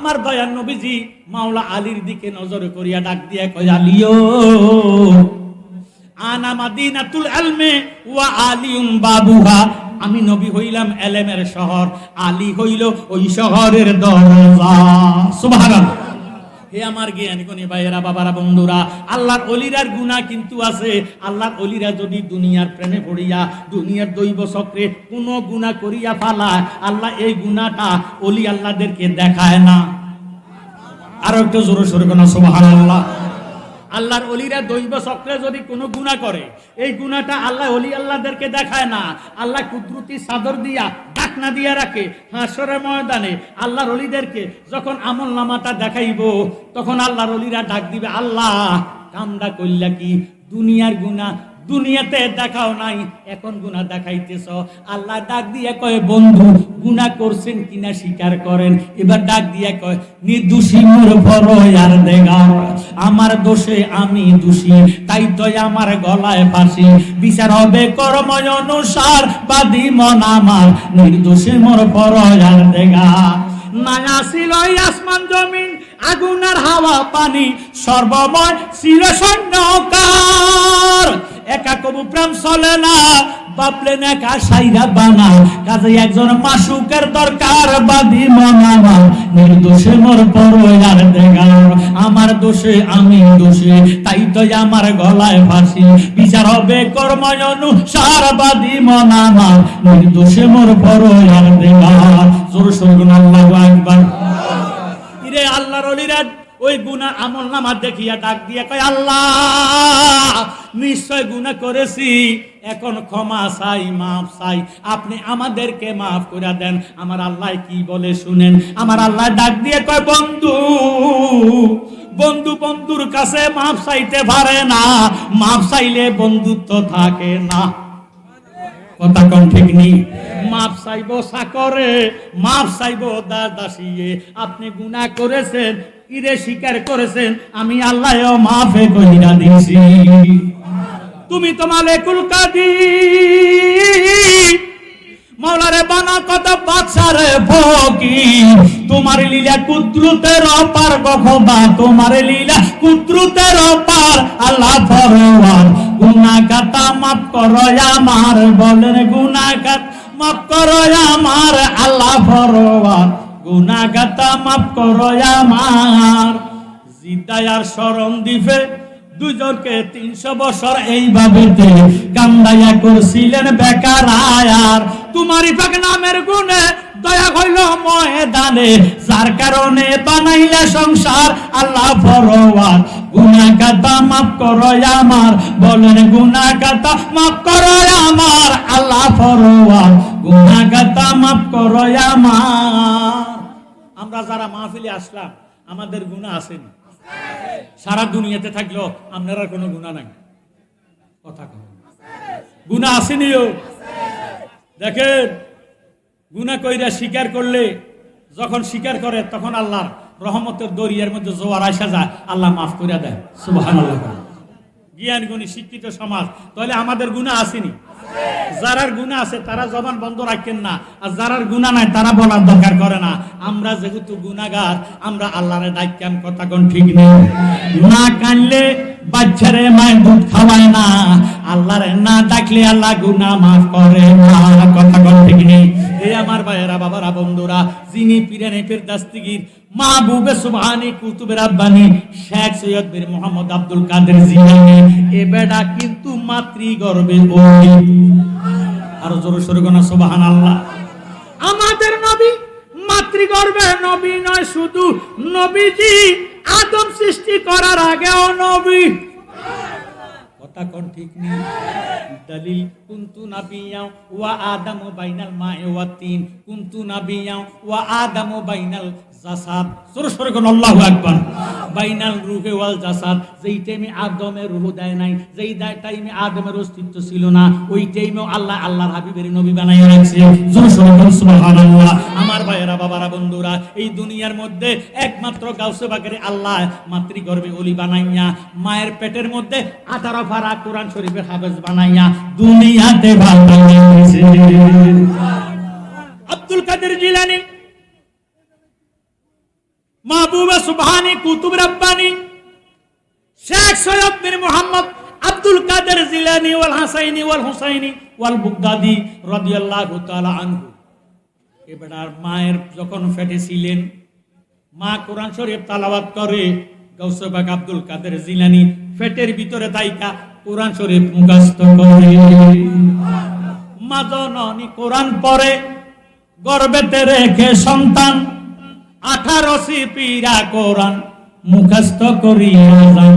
আমার দয়ার নবীজি মাওলা আলীর দিকে নজর করিয়া ডাক দিয়া কয়, আলিও আনা মাদিনাতুল ইলমি ওয়া আলিউম বাবুহা, আমি নবী হইলাম এলেমের শহর, আলী হইল ওই শহরের দরজা। সুবহানাল্লাহ। হে আমার জ্ঞানী গুণী ভাইয়েরা, বাবারা, বন্ধুরা, আল্লাহর ওলিরার গুনাহ কিন্তু আছে। আল্লাহর ওলিরা যদি দুনিয়ার প্রেমে পড়িয়া দুনিয়ার দৈব চক্রে কোনো গুনাহ করিয়া ফালায়, আল্লাহ এই গুনাহটা ওলি আল্লাহদেরকে দেখায় না। আরো একটু জোরে সোরে কোন সুবহানাল্লাহ। আল্লাহর ওলিরা দৈব চক্রে যদি কোনো গুনাহ করে, এই গুনাহটা আল্লাহ ওলি আল্লাহদেরকে দেখায় না। আল্লাহ কুদরতি চাদর দিয়া ঢাকনা দিয়া রাখে। হাসরের ময়দানে আল্লাহর ওলিদেরকে যখন আমলনামাটা দেখাইব, তখন আল্লাহর ওলিরা ডাক দিবে, আল্লাহ কামটা কইলা কি? দুনিয়ার গুনাহ দুনিয়াতে দেখাও নাই, এখন গুনাহ দেখাইতেছ। আল্লাহ ডাক দিয়ে কয়, বন্ধু গুনাহ করছেন কিনা স্বীকার করেন। এবার ডাক দিয়ে কয়, নির্দোষী মোর ফরয়ার দেগার, আমার দোষে আমি দোষী, তাই তো আমার গলায় ফাঁসি, বিচার হবে কর্ম অনুসার, বাদী মন আমার, নির্দোষী মোর ফরয়ার দেগার। মায়া ছিল আসমান জমিন, আগুন আর হাওয়া পানি, সর্বময় ছিল সৈন্যকার। একা কবু প্রেম চলে না, বাপলেন একা সাইরা বানা, কাজে একজন মাসুকের দরকার, বাদী মন আমার, নির্দোষে মোর পরয়ার দেগার, আমার দোষে আমি দোষী, তাই তো আমার গলায় ফাঁসি, বিচার হবে কর্ম অনুসার, বাদী মন আমার, নির্দোষে মোর পরয়ার দেগার। জোর সোরে আল্লাহু আকবার। ইরে আল্লাহর ওলিরা ওই গুনাহ আমলনামা দেখিয়া ডাক দিয়া কয়, আল্লাহ নিশ্চয় গুনাহ করেছি, এখন ক্ষমা চাই, মাফ চাই, আপনি আমাদেরকে মাফ করে দেন। আমার আল্লাহ কি বলে শুনেন। আমার আল্লাহ ডাক দিয়ে কয়, বন্ধু বন্ধু বন্ধুর কাছে মাফ চাইতে পারে না, মাফ চাইলে বন্ধুত্ব থাকে না। কথা কোন ঠিক নেই। মাফ চাইবো চাকরে, মাফ চাইবো দাসিয়ে, আপনি গুনাহ করেছেন, ইরে স্বীকার করেছেন, আমি আল্লাহও মাফে কইরা দিছি। তুমি তো মালিকুল কাদির, মাওলারে বানা কত বাদশারে ফকির, তোমার লীলা কুদরতের অপার গখবা, তোমার লীলা কুদরতের অপার, আল্লাহ পরওয়ার, গুনাহ গাতা মাফ করো আমার, বলেন গুনাহ গাত মাফ করো আমার, আল্লাহ পরওয়ার, গুনাহ গাতা মাফ করো আমার। জিদায়ার শরণ দিবে দুজনকে 300 বছর এইভাবে কান্দাইয়া করছিলেন বেকার আয়ার, তোমারই পাক নামের গুণে দয়া হইল ময়দানে, যার কারণে বানাইলে সংসার, আল্লাহ পরওয়ার, গুনাহ গাতা মাফ করো আমার, বলেন গুনাহ গাতা মাফ করো আমার, আল্লাহ পরওয়ার, গুনাহ গাতা মাফ করো আমার। আমরা যারা মাহফিলে আসলাম, আমাদের গুনাহ আসেনি? সারা দুনিয়াতে থাকলো আপনারা কোনো গুনাহ নাই। কথা কন, গুনাহ আসেনিও? দেখেন, গুনাহ কইরা স্বীকার করলে, যখন স্বীকার করে তখন আল্লাহর রহমতের দরিয়ার মধ্যে জোয়ার আসা যায়, আল্লাহ মাফ করে দেয়। সুবহানাল্লাহ। জ্ঞান গুণী শিক্ষিত সমাজ, তাহলে আমাদের গুনাহ আসেনি? যারার গুনাহ আছে তারা জবান বন্ধ রাখেন না, আর যারার গুনাহ নাই তারা বলার দরকার করে না। আমরা যেহেতু গুনাহগার, আমরা আল্লাহরে ডাকেন। কথা কোন ঠিক নেই? না কানলে বাচ্চারে মায়ের দুধ খাওয়ায় না, আল্লাহরে না ডাকলে আল্লাহ গুনাহ মাফ করে না। কথা কোন ঠিক নেই? এই আমার ভাইয়েরা, বাবারা, বন্ধুরা, যিনি পীরে ফেরদাস্তিগীর মাহবুবে সুবহানী কুতুবে রাব্বানী শেখ সৈয়দ বীর মোহাম্মদ আব্দুল কাদের জিলানী, এ বেটা কিন্তু মাতৃগর্ভে ওলি। আর জোরে সোরে কোন সুবহানাল্লাহ। আমাদের নবী মাতৃগর্ভে নবী নয় শুধু, নবীজি আদম সৃষ্টি করার আগেও নবী। কথা কোন ঠিক নেই? দলিল কুনতু নাবিয়্যা ওয়া আদামু বাইনাল মা'i ওয়াত তিন, কুনতু নাবিয়্যা ওয়া আদামু বাইনাল জাসাদ। সরে সরে কোন আল্লাহু আকবার। বাইনাল রূহে ওয়াল জাসাদ, যেই টাইমে আদমের রূহ দেয় নাই, যেই টাইমে আদমের অস্তিত্ব ছিল না, ওই টাইমেও আল্লাহ আল্লাহর হাবিবের নবী বানাইয়া রাখছে। সরে সরে কোন সুবহানাল্লাহ। আমার ভাইয়েরা, বাবারা, বন্ধুরা, এই দুনিয়ার মধ্যে একমাত্র গাউসে বাকের আল্লাহ মাতৃগর্ভে ওলি বানাইয়া, মায়ের পেটের মধ্যে 18 পারা কোরআন শরীফের হাফেজ বানাইয়া দুনিয়াতে বানাইছে আব্দুল কাদের জিলানী। মাহবুবে সুবহানি, কুতুব রব্বানি, শেখ সৈয়দ মীর মুহাম্মদ আব্দুল কাদের জিলানী ওয়াল হাসাইনি ওয়াল হুসাইনি ওয়াল বুগদাদি রাদিয়াল্লাহু তাআলা আনহু। এবার মায়ের যখন পেটে ছিলেন, মা কোরআন শরীফ তেলাওয়াত করে, গাউসে পাক আব্দুল কাদের জিলানী পেটের ভিতরে তাইকা কোরআন শরীফ মুখস্থ করে। মা জননী কোরআন পড়ে, গর্ভেতে রেখে সন্তান 18 সিপিরা কোরআন মুখস্থ করিয়া যান।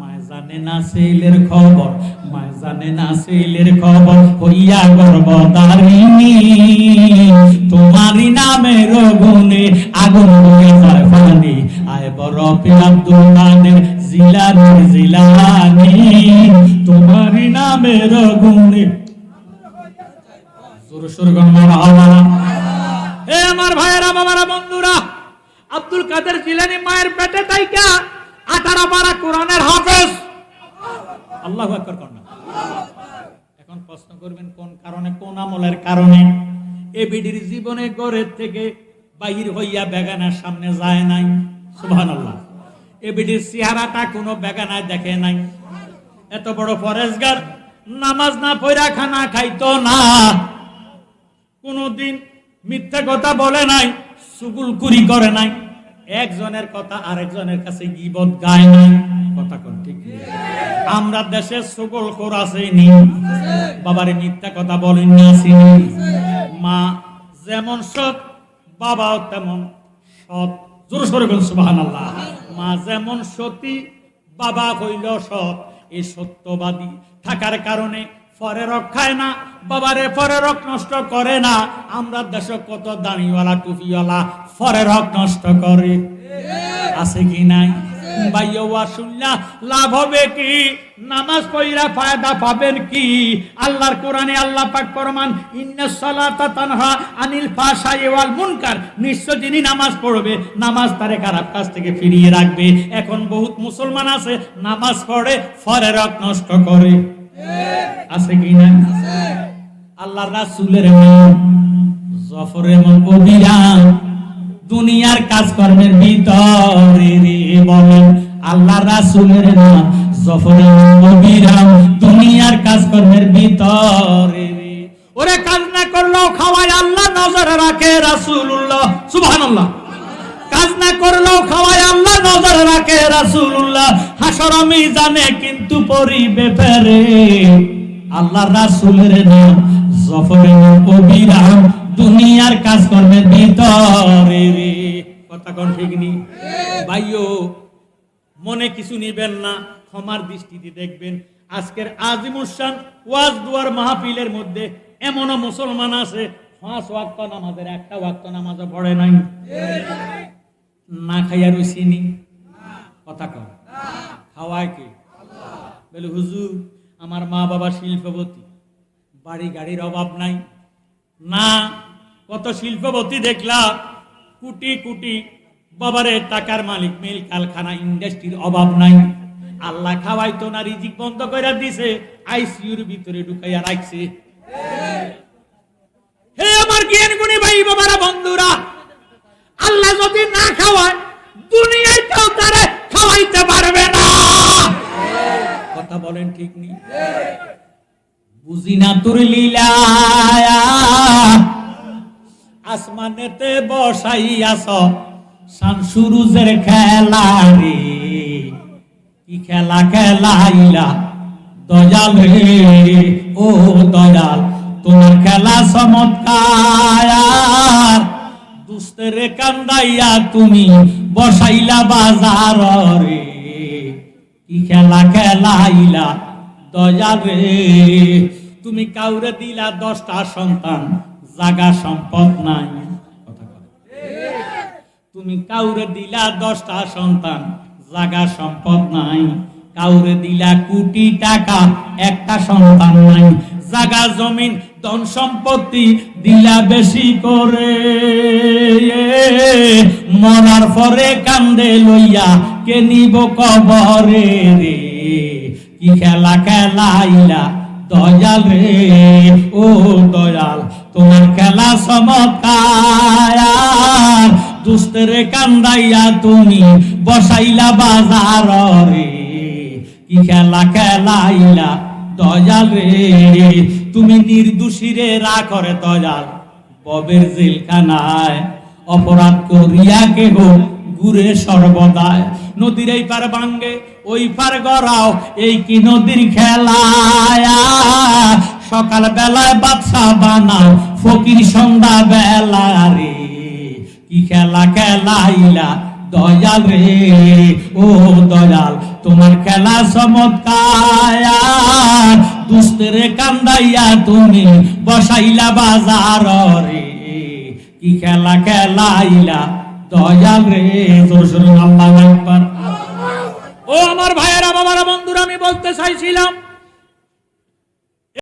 মায় জানে না ছেলের খবর, মায় জানে না ছেলের খবর, হইয়া গর্ভধারিণী তোমারই নামের গুণে আগুন হয়ে যায় পানি। আয় বরফে আব্দুল কাদের জিলানী জিলানী তোমারই নামের গুণে। জোরে সোরে গান মারহাবা। হে আমার ভাইয়েরা, বাবারা, বন্ধুরা, আব্দুল কাদের জিলানী মায়ের পেটে তাইকা 18 পারা কোরআনের হাফেজ। আল্লাহু আকবার করুন। এখন প্রশ্ন করবেন কোন কারণে, কোন আমলের কারণে? এই বিডির জীবনে ঘরের থেকে বাহির হইয়া বেগানার সামনে যায় নাই। সুবহানাল্লাহ। এই বিডির চেহারাটা কোনো বেগানায় দেখে নাই। এত বড় ফরেজগার, নামাজ না পড়া খানা খাইতো না, কোনদিন মিথ্যা কথা বলে নাই, চুগলখুরি করে নাই, একজনের কথা আরেকজনের কাছে গীবত গায় নাই। কথা কোন ঠিক? আমরা দেশে চুগলখোর আছেনি, বাবারে মিথ্যা কথা বলেননি আসেনি। মা যেমন সৎ, বাবাও তেমন সৎ। জোরে সোরে বলুন সুবহানাল্লাহ। মা যেমন সতী, বাবা হইল সৎ। এই সত্যবাদী থাকার কারণে পরে রক্ষায় না, বাবারে পরে রক নষ্ট করে না। আমরা দেশে কত দাড়িওয়ালা টুপিওয়ালা পরে রক নষ্ট করে, আছে কি নাই? ভাইয়া শুনলা লাভ হবে কি? নামাজ পড়িরা ফায়দা পাবেন কি? আল্লাহর কোরআনে আল্লাহ পাক ফরমান, ইন্নাস সালাতা তানহা আনিল ফাহশাই ওয়াল মুনকার। নিশ্চয় যিনি নামাজ পড়বে, নামাজ তারে খারাপ কাজ থেকে ফিরিয়ে রাখবে। এখন বহুত মুসলমান আছে নামাজ পড়ে পরে রক নষ্ট করে, আছে কি না? আল্লাহর রাসূলের নাম জফরে মকবিরান দুনিয়ার কাজকর্মের ভিতরে রে বলেন। আল্লাহর রাসূলের নাম জফরে মকবিরান দুনিয়ার কাজকর্মের ভিতরে রে। ওরে কাজ না করলেও খাওয়ায় আল্লাহ নজর রাখে রাসূলুল্লাহ। সুবহানাল্লাহ। কাজ না করলেও খাওয়ায় আল্লাহ নজর রাখে রাসূলুল্লাহ। হাসর মিজানে কিন্তু পরিবে ফেরে। আল্লাহর রাসূলের নাম জফরে মকবিরান দুনিয়ার কাজকর্মের ভিতরে রে। কথা কোন ঠিক নি? ভাইও মনে কিছু নিবেন না, ক্ষমার দৃষ্টিতে দেখবেন। আজকের আজিমুস শান ওয়াজ দুয়ার মাহফিলের মধ্যে এমনও মুসলমান আছে 5 ওয়াক্ত নামাজের একটা ওয়াক্ত নামাজও পড়ে নাই, না খাইয়া রইছিনি। কথা কম খাওয়ায় কি? বলে হুজুর আমার মা বাবা শিল্পপতি, বাড়ি গাড়ির অভাব নাই। না, কত শিল্পপতি দেখলাম কোটি কোটি বাবারে টাকার মালিক, মিল কারখানা ইন্ডাস্ট্রির অভাব নাই। আল্লাহ খাওয়াইতো না, রিজিক বন্ধ করে দিছে, আইসিইউর ভিতরে ঢুকাইয়া রাখছে। হে আমার জ্ঞান গুণী ভাই বাবারা বন্ধুরা, আল্লাহ যদি না খাওয়ায় দুনিয়াতেও তারে খাওয়াইতে পারবে না। কথা বলেন ঠিক নি? বুঝি না তোর লীলা, আসমানেতে বসাইয়াছ শান সুরুজের খেলা রে। কি খেলা খেলাইলা দয়াল রে, ও দয়াল তোমার খেলা চমৎকার। দুস্তের কান্দাইয়া তুমি বসাইলা বাজার রে। কি খেলা খেলাইলা দয়াল রে, তুমি কাউরে দিলা 10টা সন্তান, জাগা সম্পদ নাই। তুমি কাউরে দিলা 10টা সন্তান, জাগা সম্পদ নাই। কাউরে দিলা কোটি টাকা, একটা সন্তান নাই। জাগা জমিন ধন সম্পত্তি দিলা বেশি করে, মরার পরে কান্দে লইয়া কে নিব কবরে রে। কি খেলা খেলাইলা দয়াল রে, ও দয়াল তোমার খেলা চমৎকার। দুস্তেরে কান্দাইয়া তুমি বসাইলা বাজার রে, কি খেলা খেলাইলা দয়াল রে, তুমি নির্দোষী রে রাখরে দয়াল ববের জেলখানায়, অপরাধ করিয়া কেহ ঘুরে সর্বদায়, নদীর এই পার ভাঙ্গে ওই পার গড়াও, এই কি নদীর খেলায়, সকাল বেলায় বাদশা বানাও ফকির সন্ধ্যা বেলা রে, কি খেলা খেলাইলা দয়াল রে, ও দয়াল তোমার খেলা চমৎকার, দুস্তেরে কান্দাইয়া তুমি বসাইলা বাজার রে, কি খেলা খেলাইলা দয়াল রে। আল্লাহু আকবার। ও আমার ভাইয়েরা, বাবারা, বন্ধুরা, আমি বলতে চাইছিলাম